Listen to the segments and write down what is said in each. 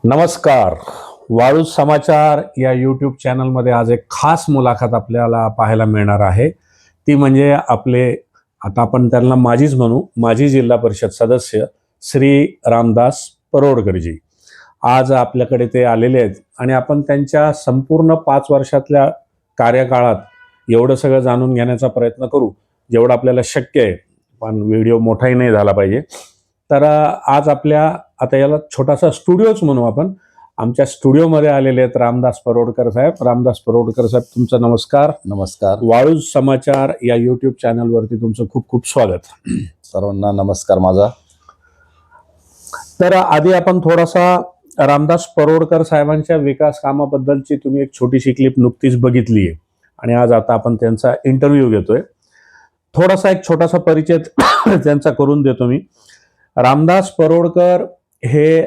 नमस्कार. वाळूज समाचार या यूट्यूब चॅनलमध्ये आज एक खास मुलाखत आपल्याला पाहायला मिळणार आहे. ती म्हणजे आपले, आता आपण त्यांना माजीच म्हणू, माजी जिल्हा परिषद सदस्य श्री रामदास परोडकरजी. आज आपल्याकडे ते आलेले आहेत आणि आपण त्यांच्या संपूर्ण 5 वर्षातल्या कार्यकाळात एवढं सगळं जाणून घेण्याचा प्रयत्न करू, जेवढं आपल्याला शक्य आहे. पण व्हिडिओ मोठाही नाही झाला पाहिजे. तर आज आपल्या, आता याला छोटासा स्टुडिओच म्हणू आपण, आमच्या स्टुडिओमध्ये आलेले आहेत रामदास परोडकर साहेब. रामदास परोडकर साहेब, तुमचा नमस्कार. नमस्कार. वाळूज समाचार या यूट्यूब चॅनलवरती तुमचं खूप खूप स्वागत. सर्वांना नमस्कार माझा. तर आधी आपण थोडासा रामदास परोडकर साहेबांच्या विकास कामाबद्दलची तुम्ही एक छोटीशी क्लिप नुकतीच बघितली आहे आणि आज आता आपण त्यांचा इंटरव्ह्यू घेतोय. थोडासा एक छोटासा परिचय त्यांचा करून देतो मी. रामदास परोडकर हे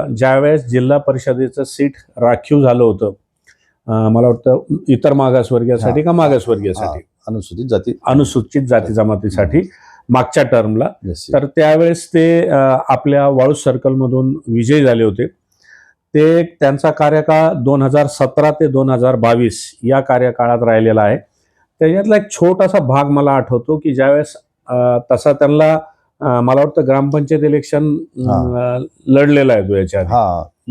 ज्यावेळेस जिल्हा परिषदेचं सीट राखीव झालं होतं, मला वाटतं इतर मागासवर्गीयासाठी का मागासवर्गीयासाठी, अनुसूचित जाती जमातीसाठी मागच्या टर्मला, तर त्यावेळेस ते आपल्या वाळूज सर्कलमधून विजयी झाले होते. ते त्यांचा कार्यकाळ 2017 ते 2022 या कार्यकाळात राहिलेला आहे. त्याच्यातला एक छोटासा भाग मला आठवतो की ज्यावेळेस तसा त्यांना मला वाटतं ग्रामपंचायत इलेक्शन लढलेला आहे तो याच्या आधी.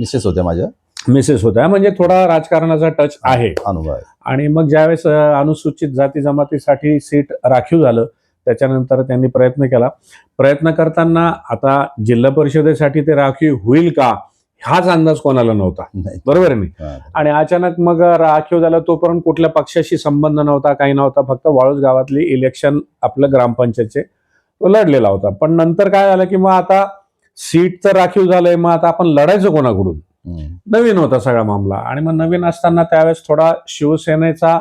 मिसेस होत्या, म्हणजे थोडा राजकारणाचा टच आहे, अनुभव आहे. आणि मग ज्यावेळेस अनुसूचित जाती जमातीसाठी सीट राखीव झालं, त्याच्यानंतर त्यांनी प्रयत्न करताना आता जिल्हा परिषदेसाठी ते राखीव होईल का हाच अंदाज कोणाला नव्हता, बरोबर आहे नाही. आणि अचानक मग राखीव झालं. तोपर्यंत कुठल्या पक्षाशी संबंध नव्हता, काही नव्हता, फक्त वाळूज गावातली इलेक्शन आपलं ग्रामपंचायतचे तो लढलेला होता. पण नंतर काय झालं की मग आता सीट तर राखीव झालंय, मग आता आपण लढायचं कोणाकडून, नवीन होता सगळा मामला. आणि मग नवीन असताना त्यावेळेस थोडा शिवसेनेचा,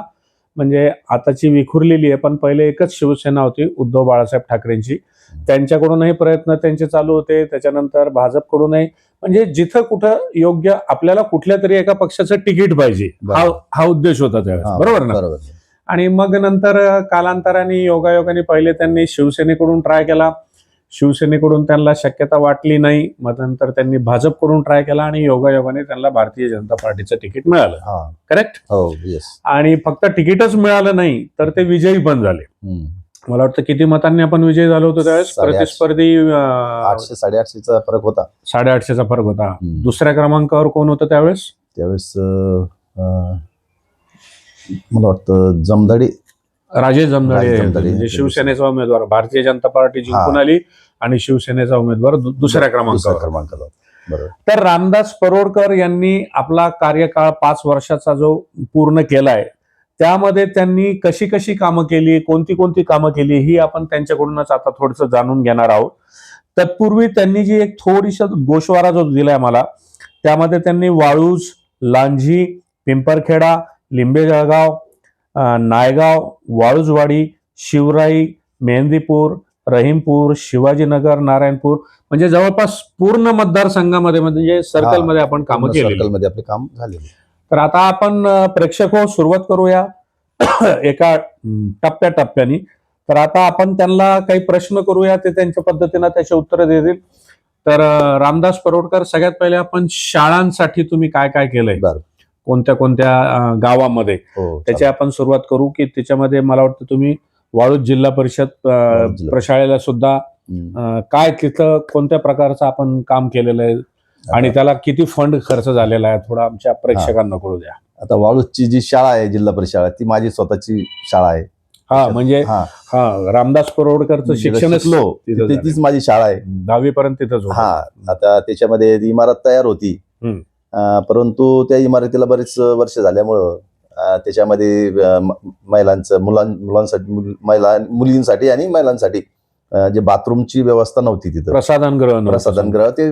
म्हणजे आताची विखुरलेली आहे पण पहिले एकच शिवसेना होती उद्धव बाळासाहेब ठाकरेंची, त्यांच्याकडूनही प्रयत्न त्यांचे चालू होते. त्याच्यानंतर भाजपकडूनही, म्हणजे जिथं कुठं योग्य आपल्याला कुठल्या तरी एका पक्षाचं तिकीट पाहिजे, हा उद्देश होता त्यावेळेस, बरोबर ना. आणि मग नंतर कालांतराने योगायोगाने पहिले त्यांनी शिवसेनेकडून ट्राय केला, शिवसेनेकडून त्यांना शक्यता वाटली नाही, मग नंतर त्यांनी भाजपकडून ट्राय केला आणि योगायोगाने त्यांना भारतीय जनता पार्टीचं तिकीट मिळालं. करेक्ट. आणि फक्त तिकीटच मिळालं नाही तर ते विजयी पण झाले. मला वाटतं किती मतांनी आपण विजयी झालो होतो त्यावेळेस? प्रतिस्पर्धी 800-850चा फरक होता. 850चा फरक होता. दुसऱ्या क्रमांकावर कोण होतं त्यावेळेस? मला वाटतं जमदाडे, राजेश जमदाडे, म्हणजे शिवसेनेचा उमेदवार. भारतीय जनता पार्टी जिंकून आली आणि शिवसेनेचा उमेदवार दुसऱ्या क्रमांकावर. तर रामदास परोडकर यांनी आपला कार्यकाळ 5 वर्षाचा जो पूर्ण केलाय, त्यामध्ये त्यांनी कशी कशी कामं केली, कोणती कोणती कामं केली, ही आपण त्यांच्याकडूनच आता थोडंसं जाणून घेणार आहोत. तत्पूर्वी त्यांनी जी एक थोडीशी गोषवारा जो दिलाय मला, त्यामध्ये त्यांनी वाळूज, लांजी, पिंपरखेडा, लिंबे जळगाव, नायगाव, वाळूजवाडी, शिवराई, मेहंदीपूर, रहीमपूर, शिवाजीनगर, नारायणपूर, म्हणजे जवळपास पूर्ण मतदारसंघामध्ये, म्हणजे सर्कलमध्ये आपण कामं केली, आपले काम झाले. तर आता आपण प्रेक्षक हो सुरुवात करूया एका टप्प्याटप्प्याने. तर आता आपण त्यांना काही प्रश्न करूया, ते त्यांच्या पद्धतीनं त्याचे उत्तर देतील. तर रामदास परोडकर, सगळ्यात पहिले आपण शाळांसाठी तुम्ही काय काय केलंय, कोणत्या कोणत्या गावामध्ये, त्याची आपण सुरुवात करू. की त्याच्यामध्ये मला वाटतं तुम्ही वाळूज जिल्हा परिषद प्रशाळेला सुद्धा काय, तिथं कोणत्या प्रकारचं आपण काम केलेलं आहे आणि त्याला किती फंड खर्च झालेला आहे, थोडा आमच्या प्रेक्षकांना कळू द्या. आता वाळूजची जी शाळा आहे, जिल्हा परिषद शाळा, ती माझी स्वतःची शाळा आहे. म्हणजे रामदास परोडकरचं शिक्षणच तीच माझी शाळा आहे. 10वी पर्यंत तिथंच. आता त्याच्यामध्ये इमारत तयार होती, परंतु त्या इमारतीला बरेच वर्ष झाल्यामुळं त्याच्यामध्ये मुलींसाठी आणि महिलांसाठी जे बाथरूमची व्यवस्था नव्हती तिथं. प्रसाधनगृह ते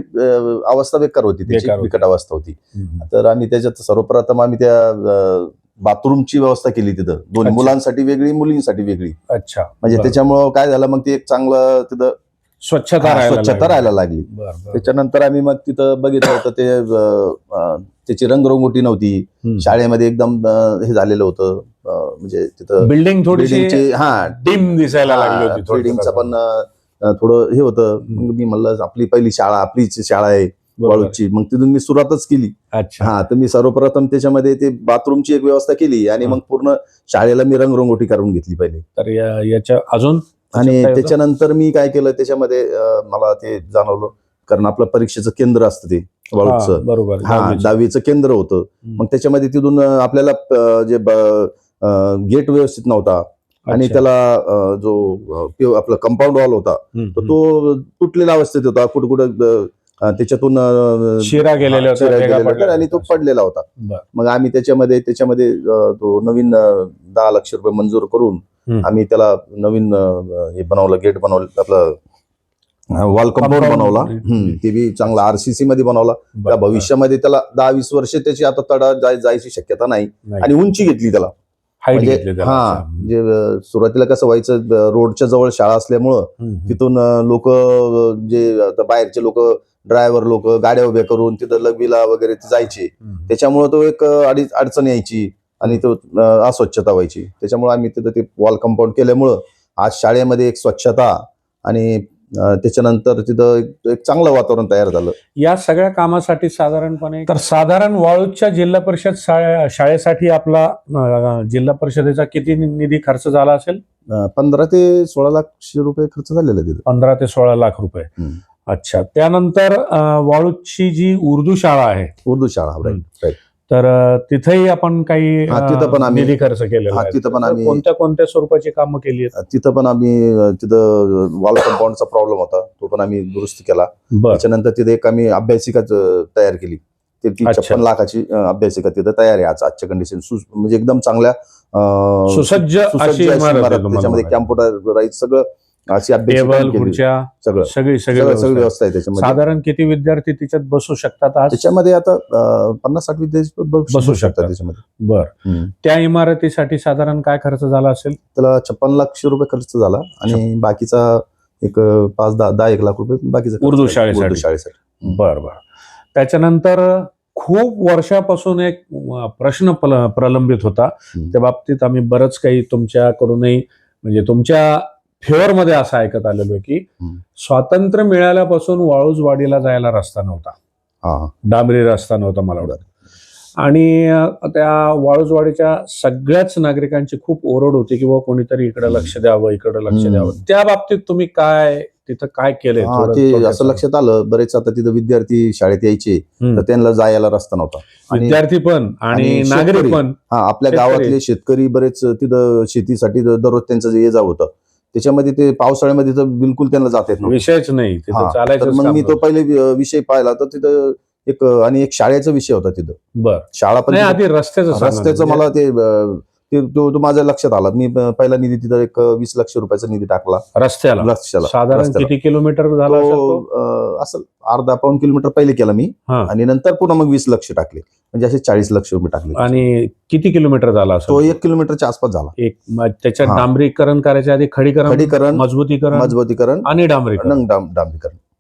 अवस्था बेकार होती, त्याची बिकट अवस्था होती. तर आम्ही त्याच्यात सर्वप्रथम आम्ही त्या बाथरूमची व्यवस्था केली तिथं, दोन्ही मुलांसाठी वेगळी, मुलींसाठी वेगळी. अच्छा. म्हणजे त्याच्यामुळं काय झालं, मग ते एक चांगलं तिथं स्वच्छता राहायला लागली. त्याच्यानंतर आम्ही मग तिथं बघितलं होतं, त्याची रंगरंगोटी नव्हती शाळेमध्ये, एकदम हे झालेलं होतं. म्हणजे तिथं बिल्डिंग थोडीशी डिम दिसायला लागली होती, बिल्डिंगचं पण थोडं हे होतं. मी म्हणलं आपली पहिली शाळा, आपलीच शाळा आहे, वाळूची. मग तिथून मी सुरुवातच केली. अच्छा. हा, तर मी सर्वप्रथम त्याच्यामध्ये ते बाथरूमची एक व्यवस्था केली आणि मग पूर्ण शाळेला मी रंगरंगोटी करून घेतली पहिले. तर याच्या अजून आणि त्याच्यानंतर मी काय केलं, त्याच्यामध्ये मला ते जाणवलं, कारण आपलं परीक्षेचं केंद्र असतं ते वाळूचं. बरोबर. हा, 10वीचं केंद्र होतं. मग त्याच्यामध्ये तिथून आपल्याला जे गेट व्यवस्थित नव्हता आणि त्याला जो आपला कंपाऊंड वॉल होता तर तो तुटलेल्या अवस्थेत होता. कुठं कुठं त्याच्यातून शिरा गेलेला होता आणि तो पडलेला होता. मग आम्ही त्याच्यामध्ये तो नवीन 10 लाख रुपये मंजूर करून आम्ही त्याला नवीन हे बनवलं, गेट बनवलं, आपलं वॉल कंपाऊंड बनवला. ते बी चांगला RCC मध्ये बनवला. त्या भविष्यामध्ये त्याला 10-20 वर्ष त्याची आता तडा जायची शक्यता नाही आणि उंची घेतली त्याला. म्हणजे म्हणजे सुरुवातीला कसं व्हायचं, रोडच्या जवळ शाळा असल्यामुळं तिथून लोक, जे बाहेरचे लोक, ड्रायव्हर लोक गाड्या उभ्या करून तिथं लघवीला वगैरे जायचे. त्याच्यामुळे तो एक अडचण यायची आणि तो अस्वच्छता व्हायची. त्याच्यामुळे आम्ही तिथं ते वॉल कंपाऊंड केल्यामुळं आज शाळेमध्ये एक स्वच्छता आणि त्याच्यानंतर तिथं एक चांगलं वातावरण तयार झालं. या सगळ्या कामासाठी साधारण वाळूजच्या जिल्हा परिषद शाळेसाठी आपला जिल्हा परिषदेचा किती निधी खर्च झाला असेल? 15 ते 16 लाख रुपये खर्च झालेला तिथे. 15 ते 16 लाख रुपये. अच्छा. त्यानंतर वाळूजची जी उर्दू शाळा आहे, तर तिथेही आपण काही तिथं पण आम्ही निधी खर्च केलेला. तिथं पण आम्ही कोणत्या स्वरूपाची कामं केली आहेत? तिथं पण आम्ही वॉल कंपाऊंडचा प्रॉब्लेम होता, तो पण आम्ही दुरुस्त केला. त्याच्यानंतर तिथे एक आम्ही अभ्यासिका तयार केली. ते 56 लाखाची अभ्यासिका तिथं तयार आहे आजच्या कंडिशन. म्हणजे एकदम चांगल्या सुसज्ज अशी इमारत. त्याच्यामध्ये कॅम्प्युटराईज सगळं, अशी टेबल, खुर्च्या, सगळी व्यवस्था आहे त्याच्यामध्ये. साधारण किती विद्यार्थी त्याच्यात बसू शकतात आज? त्याच्यामध्ये आता 50-60 विद्यार्थी बसू शकतात त्याच्यामध्ये. बरं. त्या इमारतीसाठी साधारण काय खर्च झाला असेल? त्याला 56 लाख रुपये खर्च झाला आणि बाकीचा एक 5-10 लाख रुपये बाकीचा उर्दू शाळेसाठी. बरं. त्याच्यानंतर खूप वर्षापासून एक प्रश्न प्रलंबित होता. त्या बाबतीत आम्ही बरंच काही तुमच्याकडूनही, म्हणजे तुमच्या फेवर मध्ये असं ऐकत आलेलो की स्वातंत्र्य मिळाल्यापासून वाळूजवाडीला जायला रस्ता नव्हता, डांबरी रस्ता नव्हता मला वाटतं. आणि त्या वाळूजवाडीच्या सगळ्याच नागरिकांची खूप ओरड होती की कोणीतरी इकडे लक्ष द्यावं, इकडे लक्ष द्यावं. त्या बाबतीत तुम्ही तिथं काय केलंय? ते असं लक्षात आलं, बरेच आता तिथं विद्यार्थी शाळेत यायचे तर त्यांना जायला रस्ता नव्हता. विद्यार्थी पण आणि नागरिक पण. आपल्या गावातले शेतकरी बरेच तिथं शेतीसाठी दररोज त्यांचं ये जा होतं. त्याच्यामध्ये ते पावसाळ्यामध्ये तर बिलकुल त्यांना जात येत नव्हतं, विषयच नाही. मग मी तो पहिले विषय पाहिला तर तिथं एक शाळेचा विषय होता तिथं. शाळा पण आधी रस्त्याचं मला तो माझ्या लक्षात आला. मी पहिला निधी तिथं एक 20 लाख रुपयाचा निधी टाकला रस्त्याला. साधारण किती किलोमीटर झाला असं? अर्धा-पाऊण किलोमीटर पहिले केला मी आणि नंतर पुन्हा मग 20 लाख टाकले, म्हणजे असे 40 लाख रुपये टाकले. आणि किती किलोमीटर झाला? तो 1 किलोमीटरच्या आसपास झाला. त्याच्यात डांबरीकरण करायच्या आधी खडीकरण, मजबूतीकरण आणि डांबरीकरण.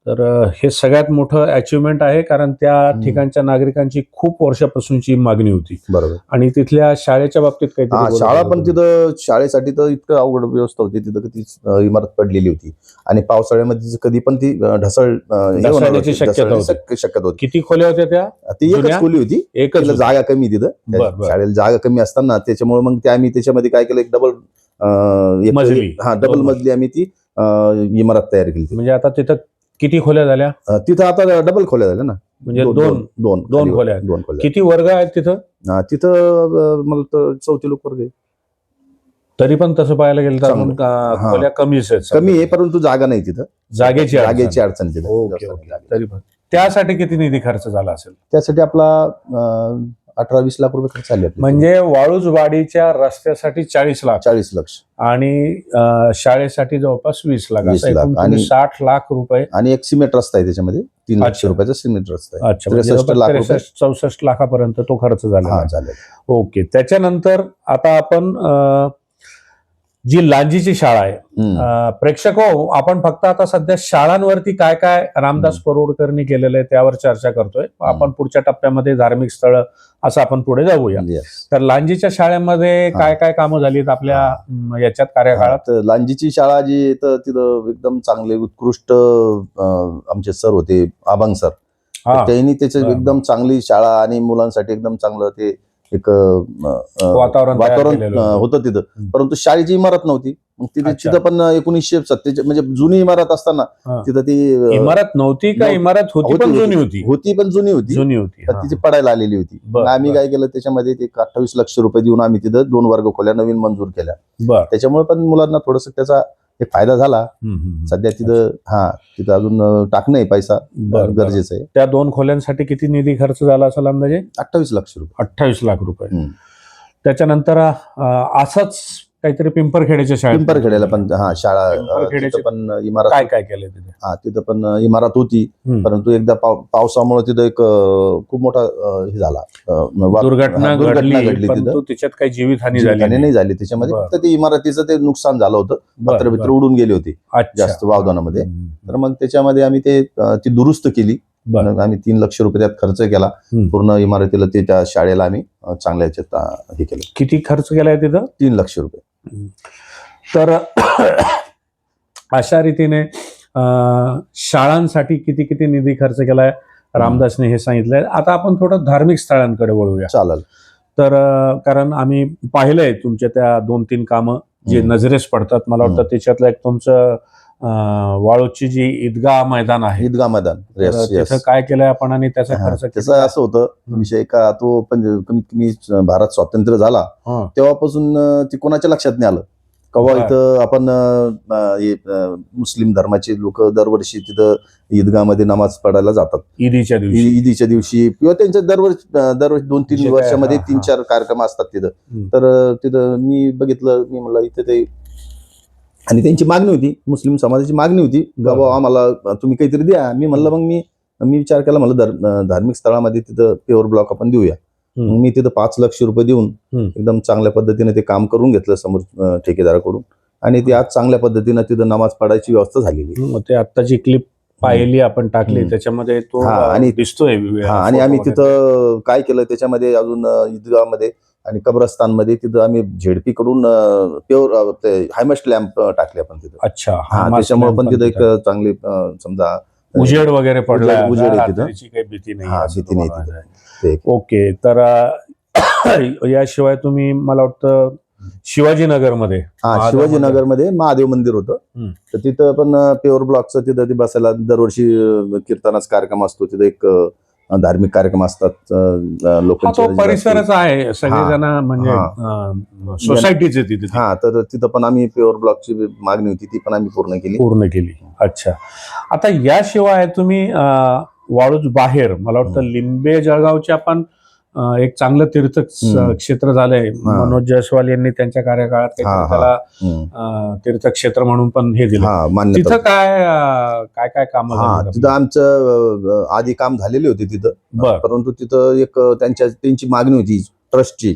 तर हे सगळ्यात मोठं अचिव्हमेंट आहे, कारण त्या ठिकाणच्या नागरिकांची खूप वर्षापासूनची मागणी होती. बरोबर. आणि तिथल्या शाळेच्या बाबतीत काही शाळा पण तिथं शाळेसाठी तर इतकं अवघड व्यवस्था होती तिथं, ती इमारत पडलेली होती आणि पावसाळ्यामध्ये कधी पण ती ढसळण्याची शक्यता होती. किती खोल्या होत्या त्या? ती एकच खोली होती, एकच जागा कमी तिथं शाळेला, जागा कमी असताना त्याच्यामुळे मग आम्ही त्याच्यामध्ये काय केलं, एक डबल मजली आम्ही ती इमारत तयार केली. म्हणजे आता तिथं किती खोल्या झाल्या? तिथं आता डबल खोल्या झाल्या ना, म्हणजे दोन खोल्या. किती वर्ग आहेत तिथं? तिथं मला तर 34 लोक वर्ग आहे. तरी पण तसं पाहायला गेलं तर खोल्या कमी आहे, परंतु जागा नाही तिथं, जागेची अडचण तिथं. तरी पण त्यासाठी किती निधी खर्च झाला असेल? त्यासाठी आपला 18-20 लाख रुपये खर्च झाले. म्हणजे वाळूजवाडीच्या रस्त्यासाठी 40 लाख आणि शाळेसाठी जवळपास 20 लाख, 60 लाख रुपये. आणि एक सिमेंट रस्ता आहे त्याच्यामध्ये, 3 लाख रुपयाचा सिमेंट रस्ता आहे. 63 लाखापर्यंत तो खर्च झाला. ओके. त्याच्यानंतर आता आपण जी लांजीची शाळा आहे, प्रेक्षक हो, आपण फक्त आता सध्या शाळांवरती काय काय रामदास परोडकरनी केलेलं आहे त्यावर चर्चा करतोय. आपण पुढच्या टप्प्यामध्ये धार्मिक स्थळ असं आपण पुढे जाऊया. तर लांजीच्या शाळेमध्ये काय काय कामं झालीत आपल्या याच्यात कार्यकाळात? लांजीची शाळा जी तर तिथं एकदम चांगले उत्कृष्ट आमचे सर होते, आबांग सर. हा. त्यांनी त्याचं बरं. एकदम चांगली शाळा आणि मुलांसाठी एकदम चांगलं ते एक वातावरण वातावरण होतं तिथं. परंतु शाळेची इमारत नव्हती. मग तिथं पण 1947 म्हणजे जुनी इमारत असताना तिथं ती इमारत नव्हती का इमारत होती पण जुनी होती? होती पण जुनी होती. पण तिची पडायला आलेली होती. आम्ही काय केलं त्याच्यामध्ये ते 28 लक्ष रुपये देऊन आम्ही तिथं 2 वर्ग खोल्या नवीन मंजूर केल्या. त्याच्यामुळे पण मुलांना थोडस त्याचा एक फायदा झाला. सध्या तिथं अजून टाकणं पैसा गरजेचं आहे. त्या 2 खोल्यांसाठी किती निधी खर्च झाला असेल अंदाजे? 28 लाख रुपये. 28 लाख रुपये. त्याच्यानंतर असंच काहीतरी पिंपरखेड्याच्या शाळेत, पिंपरखेड्याला पण शाळा पण इमारत काय काय केलं तिथे? तिथं पण इमारत होती. परंतु एकदा पावसामुळे तिथं एक खूप मोठा हे झाला, दुर्घटना घडली तिथं. त्याच्यात काही जीवितहानी नाही झाली. त्याच्यामध्ये फक्त ते इमारतीचं ते नुकसान झालं होतं. पत्रभित्र उडून गेले होते जास्त वावदानामध्ये. तर मग त्याच्यामध्ये आम्ही ती दुरुस्त केली. आम्ही 3 लक्ष रुपये त्यात खर्च केला. पूर्ण इमारतीला त्या शाळेला आम्ही चांगल्या याच्यात हे केलं. किती खर्च केलाय तिथं? 3 लक्ष रुपये. तर अशा रीतीने शाळांसाठी किती किती निधी खर्च केलाय रामदासने हे सांगितलंय. आता आपण थोडं धार्मिक स्थळांकडे वळूया. चालेल. तर कारण आम्ही पाहिलंय तुमच्या त्या 2-3 कामं जे नजरेस पडतात. मला वाटतं त्याच्यातलं एक तुमचं वाळूची जी ईदगाह मैदान आहे, ईदगाह मैदान तिथं काय केलंय आपण आणि त्याचा खर्च? त्याचं असं होतं विषय का तो पण कमीत कमी भारत स्वातंत्र्य झाला तेव्हापासून ती कोणाच्या लक्षात नाही आलं. केव्हा इथं आपण मुस्लिम धर्माचे लोक दरवर्षी तिथं ईदगाहमध्ये नमाज पडायला जातात. ईदीच्या दिवशी किंवा त्यांच्या दरवर्षी 2-3 वर्षामध्ये 3-4 कार्यक्रम असतात तिथं. तर तिथं मी बघितलं, मी म्हणलं इथे ते, आणि त्यांची मागणी होती, मुस्लिम समाजाची मागणी होती, बाबा आम्हाला तुम्ही काहीतरी द्या. मी म्हणलं मग मी विचार केला, म्हणलं धार्मिक स्थळामध्ये तिथं पेवर ब्लॉक आपण देऊया. मी तिथं 5 लक्ष रुपये देऊन एकदम चांगल्या पद्धतीने ते काम करून घेतलं समोर ठेकेदाराकडून. आणि ती आज चांगल्या पद्धतीने तिथं नमाज पडायची व्यवस्था झालेली. ते आत्ताची क्लिप पाहिली आपण टाकली त्याच्यामध्ये तो आणि दिसतोय. आणि आम्ही तिथं काय केलं त्याच्यामध्ये अजून ईदगाहमध्ये आणि कब्रस्तानमध्ये तिथं आम्ही झेडपी कडून प्युअर हायमस्ट लॅम्प टाकले आपण तिथं. अच्छा. त्याच्यामुळे पण तिथं एक चांगली समजा उजेड वगैरे पडला, उजेड आहे तिथं, काही भीती नाही. भीती नाही तिथं. ओके. तर याशिवाय तुम्ही मला वाटतं शिवाजीनगरमध्ये महादेव मंदिर होतं. तर तिथं पण प्युअर ब्लॉकचं तिथं ते बसायला दरवर्षी कीर्तनाचा कार्यक्रम असतो. तिथं एक धार्मिक कार्यक्रम असतात लोकांचे. परिसरच आहे सगळेजण म्हणजे सोसायटीचे तिथे. तर तिथं पण आम्ही प्युअर ब्लॉकची मागणी होती, ती पण आम्ही पूर्ण केली. अच्छा. आता याशिवाय तुम्ही वाळूज बाहेर मला वाटतं लिंबे जळगावच्या पण एक चांगलं तीर्थ क्षेत्र झालंय. मनोज जयस्वाल यांनी त्यांच्या कार्यकाळात त्याला तीर्थक्षेत्र म्हणून पण हे दिलं. तिथं काय काय काम? तिथं आमचं आधी काम झालेले होते तिथं. परंतु तिथं एक त्यांची मागणी होती ट्रस्टची.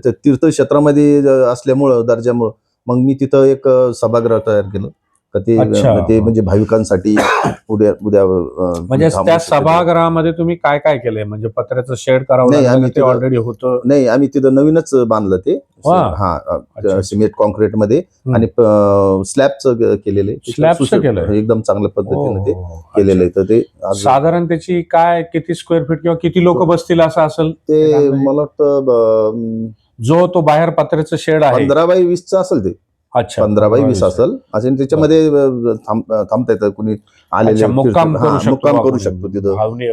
तीर्थक्षेत्रामध्ये असल्यामुळं दर्जामुळं मग मी तिथं एक सभागृह तयार केलं. ते म्हणजे भाविकांसाठी उद्या म्हणजे त्या सभागृहामध्ये तुम्ही काय काय केलंय? म्हणजे पत्र्याचं शेड करावं ऑलरेडी होतं? नाही, आम्ही तिथं नवीनच बांधलं ते. सिमेंट कॉन्क्रीट मध्ये आणि स्लॅबचं केलेलं एकदम चांगल्या पद्धतीने ते केलेलं आहे. तर ते साधारण त्याची काय किती स्क्वेअर फीट किंवा किती लोक बसतील असं असेल ते? मला वाटतं जो तो बाहेर पत्र्याचं शेड आहे 15 बाय 20 असेल ते. अच्छा, 15 बाय 20 असेल. असेल त्याच्यामध्ये थांबता येतं, कुणी आलेले मुक्काम करू शकतो तिथं. आणि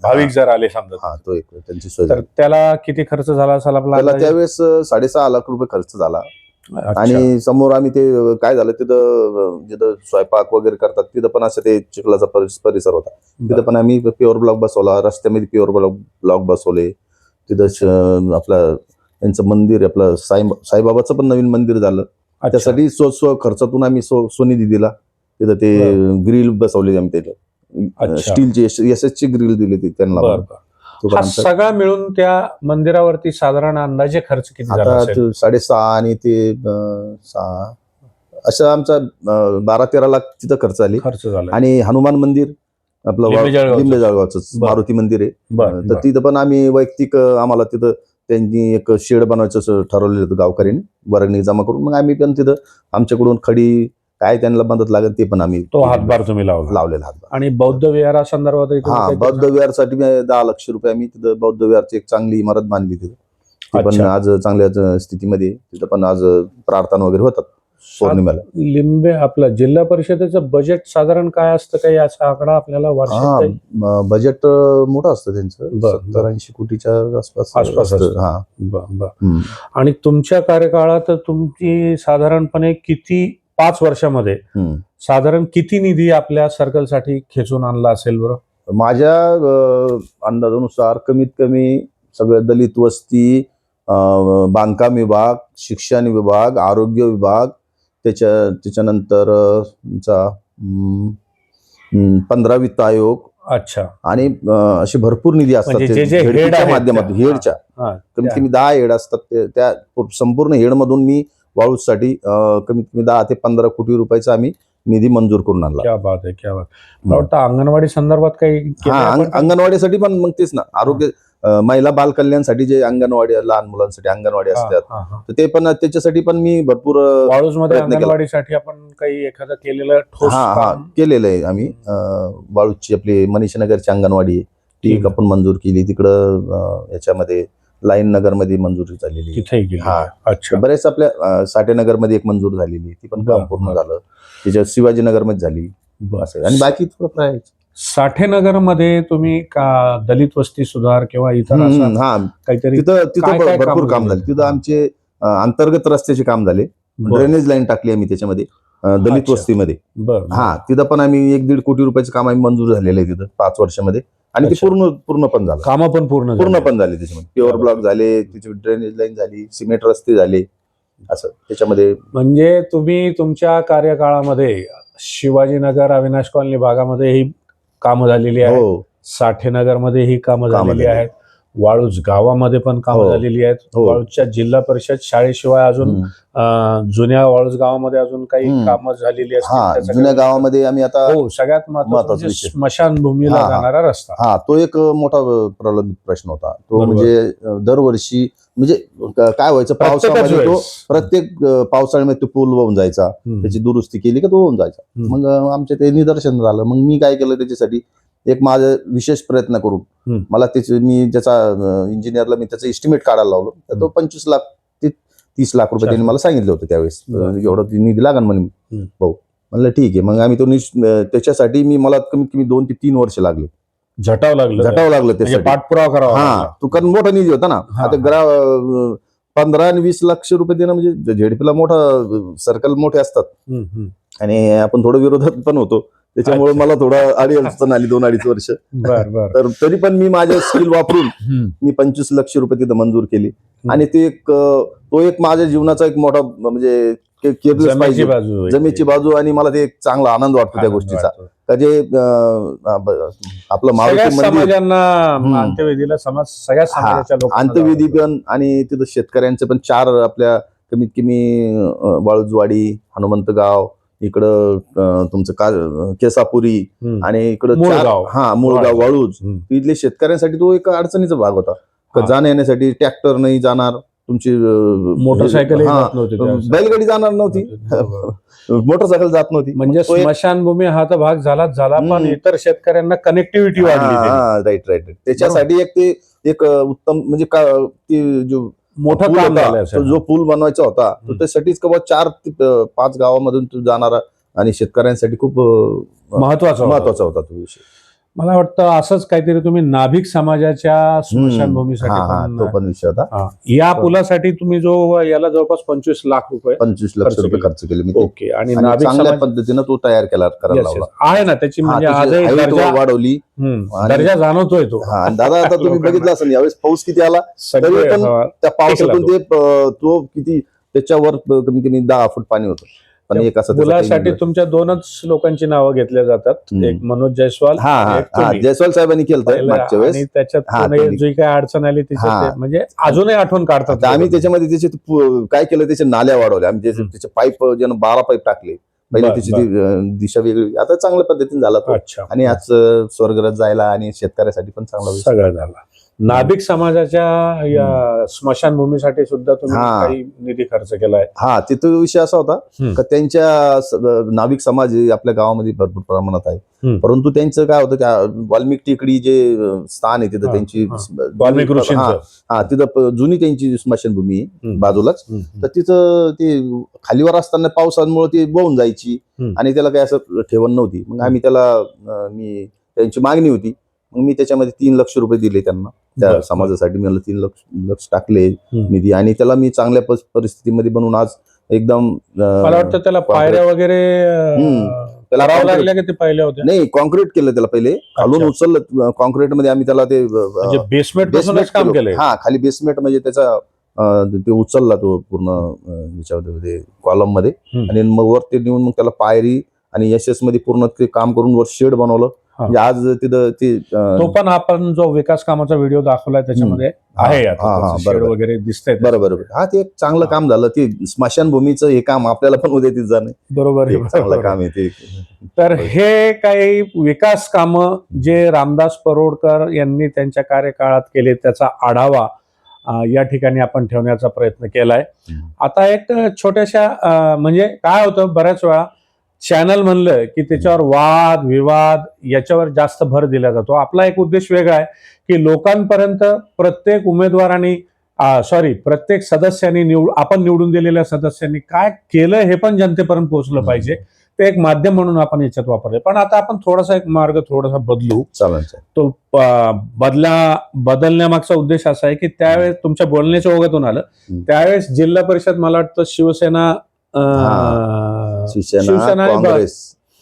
भाविक जर आले समजा तो एक त्यांची सोय. तर त्याला किती खर्च झाला असेल आपला? त्याला त्यावेळेस 6.5 लाख रुपये खर्च झाला. आणि समोर आम्ही ते काय झालं जिथं स्वयंपाक वगैरे करतात तिथं पण असं ते चिखलाचा परिसर होता. तिथं पण आम्ही प्युअर ब्लॉक बसवला. रस्त्यामध्ये प्युअर ब्लॉक बसवले. तिथं आपलं त्यांचं मंदिर, आपलं साईबाबाचं पण नवीन मंदिर झालं. त्यासाठी खर्चातून आम्ही सोनिधी दिला. तिथं ते ग्रिल बसवले आम्ही, त्याला स्टीलची SS ग्रिल दिली त्यांना. सगळा मिळून त्या मंदिरावरती साधारण अंदाजे खर्च किती झाला? 6.5 आणि ते 6 असं आमचा 12-13 लाख तिथं खर्च झाला. आणि हनुमान मंदिर आपलं लिंबे जळगावचं मारुती मंदिर आहे. तर तिथं पण आम्ही वैयक्तिक आम्हाला तिथं त्यांनी एक शेड बनवायचं ठरवलेलं होतं गावकऱ्यांनी वर्गणी जमा करून. मग आम्ही पण तिथं आमच्याकडून खडी काय त्यांना मदत लागेल ते पण आम्ही तो हातभार तुम्ही लावलेला हातभार. आणि बौद्ध विहारासंदर्भात हा, बौद्ध विहारसाठी 10 लक्ष रुपये आम्ही तिथं बौद्ध विहारची एक चांगली इमारत बांधली तिथं. ती पण आज चांगल्या स्थितीमध्ये, तिथं पण आज प्रार्थना वगैरे होतात पौर्णिमेला. लिंबे आपलं जिल्हा परिषदेचं बजेट साधारण काय असतं, काही याचा आकडा आपल्याला वार्षिक? बजेट मोठं असतं त्यांचं, 70-80 कोटीच्या आसपास. आणि तुमच्या कार्यकाळात तुमची साधारणपणे किती, 5 वर्षामध्ये साधारण किती निधी आपल्या सर्कलसाठी खेचून आणला असेल बरं? माझ्या अंदाजानुसार कमीत कमी सगळं दलित वस्ती, बांधकाम विभाग, शिक्षण विभाग, आरोग्य विभाग, त्याच्यानंतर 15 वित्त आयोग. अच्छा. आणि असे भरपूर निधी असतात माध्यमातून. हेडच्या कमीत कमी 10 हेड असतात. त्या संपूर्ण हेड मधून मी वाळूसाठी कमीत कमी 10 ते 15 कोटी रुपयाचा आम्ही निधी मंजूर करून आणला. क्या बात आहे, क्या बात. मला वाटतं अंगणवाडी संदर्भात काही? अंगणवाडीसाठी पण मग तेच ना, आरोग्य महिला बाल कल्याणसाठी जे अंगणवाडी, लहान मुलांसाठी अंगणवाडी असतात, तर ते पण त्याच्यासाठी पण मी भरपूर वाळूजमध्ये अंगणवाडीसाठी आपण काही एखादं केलेलं ठोस? केलेलं आहे आम्ही. वाळूची आपली मनीषनगरची अंगणवाडी ती आपण मंजूर केली. तिकडं याच्यामध्ये लाईन नगर मध्ये मंजुरी झालेली. अच्छा. बरेच आपल्या साठेनगर मध्ये एक मंजूर झालेली, ती पण काम पूर्ण झालं. त्याच्यात शिवाजीनगर मध्ये झाली असं. आणि बाकी साठेनगर मध्ये तुम्ही का दलित वस्ती सुधार किंवा इतर काहीतरी? तिथं भरपूर काम झाले. तिथं आमचे अंतर्गत रस्त्याचे काम झाले. ड्रेनेज लाईन टाकली आम्ही त्याच्यामध्ये दलित वस्तीमध्ये. तिथं पण आम्ही 1-1.5 कोटी रुपयाचं काम आम्ही मंजूर झालेलं आहे तिथं 5 वर्षामध्ये. आणि ते पूर्ण पण झालं. कामं पण पूर्ण पण झाले त्याच्यामध्ये. प्युअर ब्लॉक झाले, त्याची ड्रेनेज लाईन झाली, सिमेंट रस्ते झाले असं त्याच्यामध्ये. म्हणजे तुम्ही तुमच्या कार्यकाळामध्ये शिवाजीनगर, अविनाश कॉलनी भागामध्ये ही कामं झालेली आहेत, साठेनगर मध्ये ही कामं झालेली आहेत, वाळूज गावामध्ये पण कामं झालेली आहेत. वाळूजच्या जिल्हा परिषद शाळेशिवाय अजून जुन्या वाळूज गावामध्ये अजून काही कामं झालेली आहेत. जुन्या गावामध्ये आम्ही आता सगळ्यात महत्त्वाचं स्मशानभूमीला जाणारा रस्ता, तो एक मोठा प्रलंबित प्रश्न होता. तो म्हणजे दरवर्षी म्हणजे काय व्हायचं, पावसामध्ये तो प्रत्येक पावसाळ्यामध्ये तो पूल वाहून जायचा. त्याची दुरुस्ती केली का तो होऊन जायचा. मग आमच्या ते निदर्शन झालं. मग मी काय केलं, त्याच्यासाठी एक माझा विशेष प्रयत्न करून मला मी त्याचा इंजिनियरला मी त्याचं एस्टिमेट काढायला लावलं. तर तो 25 लाख ते 30 लाख रुपये त्यांनी मला सांगितलं होतं त्यावेळेस. एवढं निधी लागेल म्हणे भाऊ. म्हणलं ठीक आहे. मग आम्ही तो त्याच्यासाठी मला कमीत कमी 2 ते 3 वर्ष लागले. झटावं लागलं त्यासाठी, पाठपुरावा करावा. तो कारण मोठा निधी होता ना. आता 15 आणि 20 लाख रुपये देणं म्हणजे झेडपीला मोठा सर्कल मोठे असतात. आणि आपण थोडं विरोधात पण होतो, त्याच्यामुळे मला थोडं अडचण आली 2-2.5 वर्ष. तर तरी पण मी माझे स्किल वापरून मी 25 लाख रुपये तिथं मंजूर केली. आणि ते तो एक माझ्या जीवनाचा एक मोठा म्हणजे जमेची बाजू. आणि मला ते एक चांगला आनंद वाटतो त्या गोष्टीचा. का जे आपलं अंत्यविधी पण, आणि तिथं शेतकऱ्यांचे पण 4 आपल्या कमीत कमी वाळूजवाडी, हनुमंतगाव, इकडं तुमचं केसापुरी, आणि इकडं मुळगाव, वाळूज, इथले शेतकऱ्यांसाठी तो एक अडचणीचा भाग होता. जाण्या येण्यासाठी ट्रॅक्टर नाही जाणार, तुमची मोटरसायकल बैलगाडी जाणार नव्हती, मोटरसायकल जात नव्हती. म्हणजे स्मशानभूमी हा तर भाग झाला, पण इतर शेतकऱ्यांना कनेक्टिव्हिटी वाढली. राईट. त्याच्यासाठी एक उत्तम म्हणजे जो मोठा काम जो पूल बनवायचा होता, त्यासाठीच 4 ते 5 गावामधून तो जाणारा आणि शेतकऱ्यांसाठी खूप महत्वाचा होता तो विषय. मला वाटतं असंच काहीतरी तुम्ही नाभिक समाजाच्या स्मशानभूमीसाठी तो पण विषय होता. या पुलासाठी तुम्ही याला जवळपास 25 लाख रुपये खर्च केले मी. ओके. आणि चांगल्या पद्धतीने तो तयार करायला लावला आहे ना. त्याची म्हणजे वाढवली, दर्जा जाणवतोय तो. दादा आता तुम्ही बघितलं असेल यावेळेस पाऊस किती आला, तरी पण त्या पावसातून तो किती त्याच्यावर कमी कमी 10 फूट पाणी होतं. पण एक असं मुलासाठी तुमच्या 2च लोकांची नावं घेतल्या जातात, एक मनोज जयस्वाल. जयस्वाल साहेबांनी केलं मागच्या वेळेस. आणि त्याच्यात जी काय अडचण आली त्याच्यात म्हणजे अजूनही आठवण काढतात. आम्ही त्याच्यामध्ये त्याचे काय केलं, त्याच्या नाल्या वाढवल्या आम्ही. त्याचे पाईप 12 पाईप टाकले. पहिले त्याची दिशा वेगळी, आता चांगल्या पद्धतीने झाला तो. आणि आज स्वर्गराज जायला आणि शेतकऱ्यासाठी पण चांगला सगळं झाला. नाभिक समाजाच्या या स्मशानभूमीसाठी सुद्धा तुम्ही काही निधी खर्च केलाय. हा, तिथं विषय असा होता की त्यांच्या नाभिक समाज आपल्या गावामध्ये भरपूर प्रमाणात आहे, परंतु त्यांचं काय होतं की वाल्मिक टेकडी जे स्थान आहे तिथं त्यांची वाल्मिक ऋषींचं, तिथं जुनी त्यांची स्मशानभूमी आहे बाजूलाच. तर तिथं ते खालीवर असताना पावसामुळे ती वाहून जायची आणि त्याला काही असं ठेवण नव्हती. मग आम्ही मी त्यांची मागणी होती, मग मी त्याच्यामध्ये 3 लक्ष रुपये दिले त्यांना, त्या समाजासाठी. मला 3 लक्ष टाकले निधी आणि त्याला मी चांगल्या परिस्थितीमध्ये बनवून आज एकदम मला वाटतं त्याला पायऱ्या वगैरे करावं लागल्या की ते पाहिल्या होत्या. नाही, कॉन्क्रीट केलं त्याला पहिले, खालून उचललं कॉन्क्रीट मध्ये आम्ही त्याला ते बेसमेंट काम केलंय. हा, खाली बेसमेंट म्हणजे त्याचा ते उचलला तो पूर्ण ह्याच्यामध्ये कॉलम मध्ये आणि मग वर ते नेऊन मग त्याला पायरी आणि एसएस मध्ये पूर्ण ते काम करून वर शेड बनवलं. म्हणजे आज तिथं ते तो पण आपण जो विकास कामाचा व्हिडिओ दाखवलाय त्याच्यामध्ये आहे शेड वगैरे दिसतंय. बरोबर. हा, ते एक चांगलं काम झालं. ते स्मशानभूमीचं हे काम आपल्याला पण उद्या तिथं जाणं बरोबर चांगलं काम आहे ते. तर हे काही विकास कामं जे रामदास परोडकर यांनी त्यांच्या कार्यकाळात केले त्याचा आढावा या ठिकाणी आपण ठेवण्याचा प्रयत्न केलाय. आता एक छोट्याशा म्हणजे काय होतं, बऱ्याच वेळा चॅनल म्हणलं की त्याच्यावर वाद विवाद याच्यावर जास्त भर दिला जातो. आपला एक उद्देश वेगळा आहे की लोकांपर्यंत प्रत्येक उमेदवारांनी प्रत्येक सदस्यांनी आपण निवडून दिलेल्या सदस्यांनी काय केलं हे पण जनतेपर्यंत पोहोचलं पाहिजे. ते एक माध्यम म्हणून आपण याच्यात वापरले. पण आता आपण थोडासा एक मार्ग थोडासा बदलू. तो बदलण्यामागचा उद्देश असा आहे की त्यावेळेस तुमच्या बोलण्याच्या ओघातून आलं, त्यावेळेस जिल्हा परिषद मला वाटतं शिवसेना काँग्रेस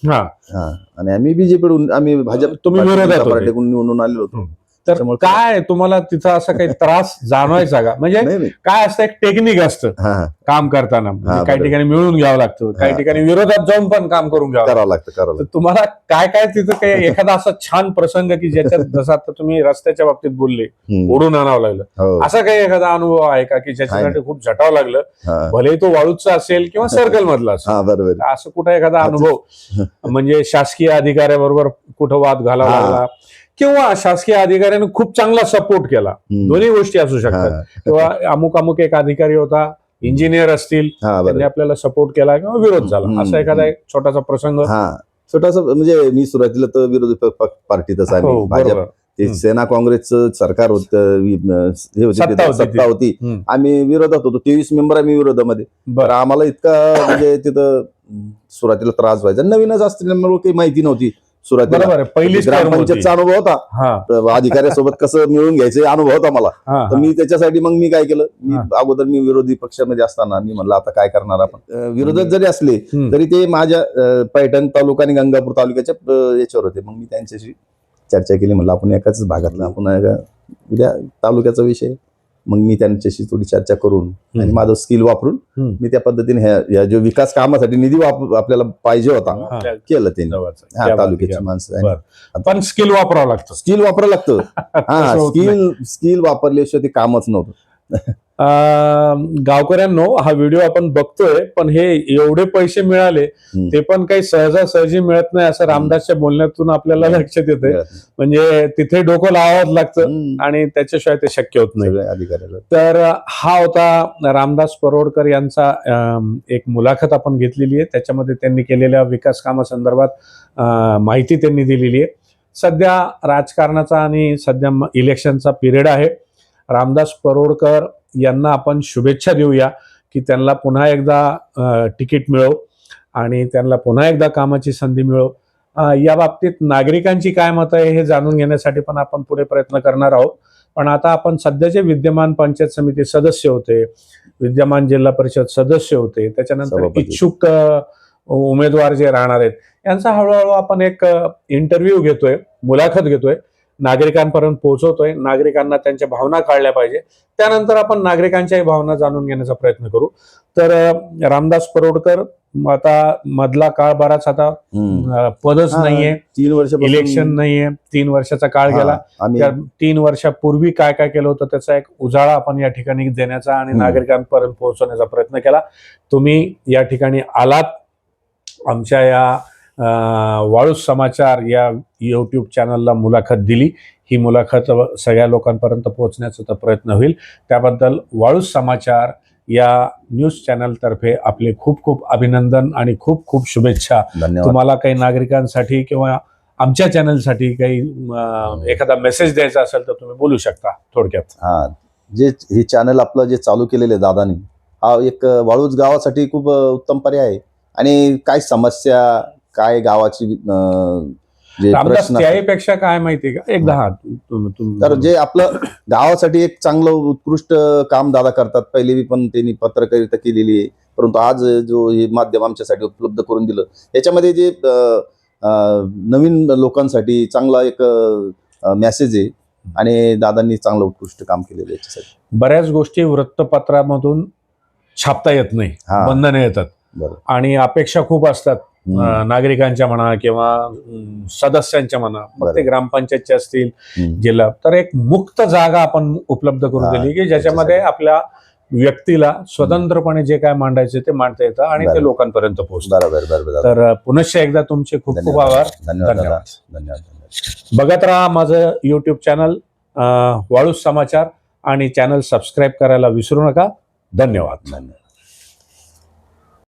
आणि आम्ही बीजेपीकडून, आम्ही भाजप, तुम्ही विरोधात पार्टीकडून निवडून आलेलो होतो. तर काय तुम्हाला तिथं असं काही त्रास जाणवायचा का? म्हणजे काय असतं, एक टेक्निक असतं काम करताना. काही ठिकाणी मिळून घ्यावं लागतं, काही ठिकाणी विरोधात जाऊन पण काम करून घ्यावं लागतं. तुम्हाला काय काय तिथं काही एखादा असा छान प्रसंग की ज्याच्यात जसं आता तुम्ही रस्त्याच्या बाबतीत बोलले, ओढून आणावं लागलं, असा काही एखादा अनुभव आहे का की ज्याच्यासाठी खूप झटावं लागलं, भले तो वाळूचा असेल किंवा सर्कल मधला असेल, असं कुठं एखादा अनुभव, म्हणजे शासकीय अधिकाऱ्याबरोबर कुठं वाद घालावा लागला किंवा शासकीय अधिकाऱ्याने खूप चांगला सपोर्ट केला, दोन्ही गोष्टी असू शकतात, किंवा अमुक एक अधिकारी होता, इंजिनियर असतील, त्यांनी आपल्याला सपोर्ट केला किंवा विरोध झाला, असा एखादा एक छोटासा प्रसंग? छोटासा म्हणजे मी सुरुवातीला तर विरोधी पार्टीतच आहे, भाजप, ते सेना काँग्रेसचं सरकार होतं, सत्ता होती, आम्ही विरोधात होतो, 23 मेंबर आम्ही विरोधामध्ये. आम्हाला इतका म्हणजे तिथं सुरुवातीला त्रास व्हायचा, नवीनच असल्यामुळे काही माहिती नव्हती. सुरुवातीला पहिलीच ग्रामपंचायतचा अनुभव होता, अधिकाऱ्यासोबत कसं मिळून घ्यायचं अनुभव होता मला. तर मी त्याच्यासाठी मग मी काय केलं, अगोदर मी विरोधी पक्षामध्ये असताना मी म्हणलं आता काय करणार आपण, विरोधात जरी असले तरी ते माझ्या पैठण तालुका आणि गंगापूर तालुक्याच्या याच्यावर होते. मग मी त्यांच्याशी चर्चा केली, म्हणलं आपण एकाच भागातला, आपण उद्या तालुक्याचा विषय. मग मी त्यांच्याशी थोडी चर्चा करून आणि माझं स्किल वापरून मी त्या पद्धतीने ह्या जो विकास कामासाठी निधी आपल्याला पाहिजे होता केलं त्यांनी. तालुक्याची माणसं, पण स्किल वापरावं लागतं, स्किल वापरल्याशिवाय ते कामच नव्हतं. गावकऱ्यांनो, हा व्हिडिओ आपण बघतोय, पण हे एवढे पैसे मिळाले ते पण काही सहजासहजी मिळत नाही, असं रामदासच्या बोलण्यातून आपल्याला लक्षात येते. म्हणजे तिथे डोकं लावावं लागतं आणि त्याच्याशिवाय ते शक्य होत नाही. तर हा होता रामदास परोडकर यांचा एक मुलाखत आपण घेतलेली आहे, त्याच्यामध्ये त्यांनी केलेल्या विकास कामासंदर्भात माहिती त्यांनी दिलेली आहे. सध्या राजकारणाचा आणि सध्या इलेक्शनचा पिरियड आहे. रामदास परोडकर यांना आपण शुभेच्छा देऊया की त्यांना पुन्हा एकदा तिकीट मिळो आणि त्यांना पुन्हा एकदा कामाची संधी मिळो. या बाबतीत नागरिकांची काय मतं आहे हे जाणून घेण्यासाठी पण आपण पुढे प्रयत्न करणार आहोत. पण आता आपण सध्याचे विद्यमान पंचायत समिती सदस्य होते, विद्यमान जिल्हा परिषद सदस्य होते, त्याच्यानंतर इच्छुक उमेदवार जे राहणार आहेत, यांचा हळूहळू आपण एक इंटरव्ह्यू घेतोय, मुलाखत घेतोय, नागरिकांपर्यंत पोहोचवतोय, नागरिकांना त्यांच्या भावना कळल्या पाहिजे, त्यानंतर आपण नागरिकांच्याही भावना जाणून घेण्याचा प्रयत्न करू. तर रामदास परोडकर, आता मधला काळ बराच, आता पदच नाहीये, 3 वर्ष इलेक्शन नाहीये, 3 वर्षाचा काळ गेला. त्या 3 वर्षापूर्वी काय काय केलं होतं त्याचा एक उजाळा आपण या ठिकाणी देण्याचा आणि नागरिकांपर्यंत पोहोचवण्याचा प्रयत्न केला. तुम्ही या ठिकाणी आलात, आमच्या या वाळूस समाचार या यूट्यूब चॅनलला मुलाखत दिली. ही मुलाखत सगळ्या लोकांपर्यंत पोहोचण्याचा प्रयत्न होईल. त्याबद्दल वाळूस समाचार या न्यूज चॅनलतर्फे आपले खूप खूप अभिनंदन आणि खूप खूप शुभेच्छा. धन्यवाद. तुम्हाला काही नागरिकांसाठी किंवा आमच्या चॅनलसाठी काही एखादा मेसेज द्यायचा असेल तर तुम्ही बोलू शकता थोडक्यात. हा, जे हे चॅनल आपलं जे चालू केलेलं आहे दादानी, हा एक वाळूज गावासाठी खूप उत्तम पर्याय आहे. आणि काय समस्या, काय गावाची जे प्रश्न, त्यापेक्षा काय माहितीये का, एकदा तर जे आपलं गावासाठी एक चांगलं उत्कृष्ट काम दादा करतात. पहिली पण त्यांनी पत्रकारिता केलेली आहे, परंतु आज जो हे माध्यम आमच्यासाठी उपलब्ध करून दिलं, याच्यामध्ये जे नवीन लोकांसाठी चांगला एक मेसेज आहे. आणि दादांनी चांगलं उत्कृष्ट काम केलेलं आहे याच्यासाठी. बऱ्याच गोष्टी वृत्तपत्रामधून छापता येत नाही, बंधने येतात. आणि अपेक्षा खूप असतात नागरिकांच्या म्हणा किंवा सदस्यांच्या म्हणा, मग ते ग्रामपंचायतचे असतील, जिल्हा, तर एक मुक्त जागा आपण उपलब्ध करून दिली की ज्याच्यामध्ये आपल्या व्यक्तीला स्वतंत्रपणे जे काय मांडायचे ते मांडता येतं आणि ते लोकांपर्यंत पोहोचतं. बरोबर. तर पुनश्च एकदा तुमचे खूप खूप आभार. धन्यवाद. बघत राहा माझं युट्यूब चॅनल वाळूस समाचार आणि चॅनल सबस्क्राईब करायला विसरू नका. धन्यवाद.